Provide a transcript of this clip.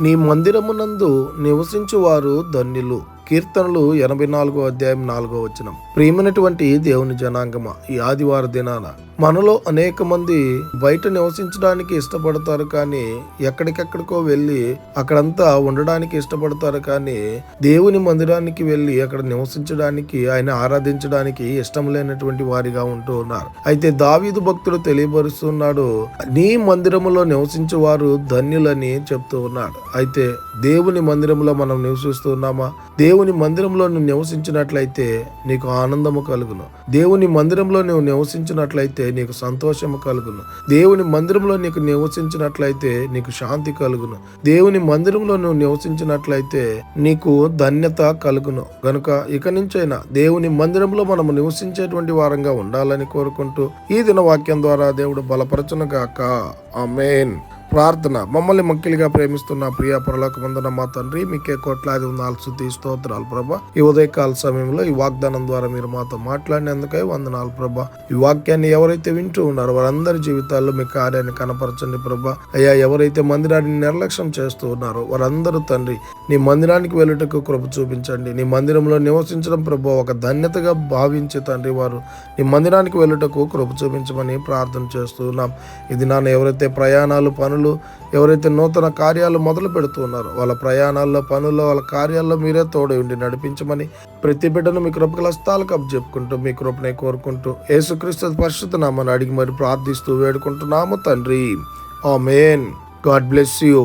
నీ మందిరమునందు నివసించువారు ధన్యులు. కీర్తనలు 84:4. ప్రియమైనటువంటి దేవుని జనాంగమ, ఈ ఆదివార దినాన మనలో అనేక మంది బయట నివసించడానికి ఇష్టపడతారు, కానీ ఎక్కడికెక్కడికో వెళ్ళి అక్కడంతా ఉండడానికి ఇష్టపడతారు, కానీ దేవుని మందిరానికి వెళ్ళి అక్కడ నివసించడానికి, ఆయన ఆరాధించడానికి ఇష్టం లేనటువంటి వారిగా ఉంటూ ఉన్నారు. అయితే దావీదు భక్తుడు తెలియపరుస్తున్నాడు, నీ మందిరములో నివసించే వారు ధన్యులని చెప్తూ ఉన్నాడు. అయితే దేవుని మందిరంలో మనం నివసిస్తున్నామా? దేవుని మందిరంలో నువ్వు నివసించినట్లయితే నీకు ఆనందము కలుగును. దేవుని మందిరంలో నువ్వు నివసించినట్లయితే నీకు సంతోషము కలుగును. దేవుని మందిరంలో నీకు నివసించినట్లయితే నీకు శాంతి కలుగును. దేవుని మందిరంలో నువ్వు నివసించినట్లయితే నీకు ధన్యత కలుగును. గనుక ఇక నుంచైనా దేవుని మందిరంలో మనము నివసించేటువంటి వారంగా ఉండాలని కోరుకుంటూ ఈ దిన వాక్యం ద్వారా దేవుడు బలపరచును గాక. ఆమేన్. ప్రార్థన. మమ్మల్ని మక్కిలిగా ప్రేమిస్తున్న ప్రియ పరలోకమందున మా తండ్రి, మీకే కోట్లాది వందనాలు, స్తుతి స్తోత్రాలు ప్రభా. ఈ ఉదయకాల సమయంలో ఈ వాగ్దానం ద్వారా మీరు మాతో మాట్లాడినందుకై వందనాలు ప్రభా. ఈ వాక్యాన్ని ఎవరైతే వింటూ ఉన్నారో వారందరి జీవితాల్లో మీ కార్యాన్ని కనపరచండి ప్రభా. అయ్యా, ఎవరైతే మందిరాన్ని నిర్లక్ష్యం చేస్తూ ఉన్నారో వారందరూ తండ్రి నీ మందిరానికి వెళ్ళుటకు కృప చూపించండి. నీ మందిరంలో నివసించడం ప్రభా ఒక ధన్యతగా భావించి తండ్రి వారు నీ మందిరానికి వెళ్ళుటకు కృప చూపించమని ప్రార్థన చేస్తూ ఉన్నాం. ఇది నాన్న ఎవరైతే ప్రయాణాలు, పనులు, ఎవరైతే నూతన కార్యాలు మొదలు పెడుతున్నారో వాళ్ళ ప్రయాణాల్లో, పనుల్లో, వాళ్ళ కార్యాల్లో మీరే తోడై ఉండి నడిపించమని ప్రతి బిడ్డను మీ కృపగల హస్తాలకు అప్పచెప్పుకుంటూ మీ కృపనే కోరుకుంటూ యేసుక్రీస్తు పరిశుద్ధ నామమున అడిగి మరి ప్రార్థిస్తూ వేడుకుంటున్నాము తండ్రి. ఆమేన్. God bless you.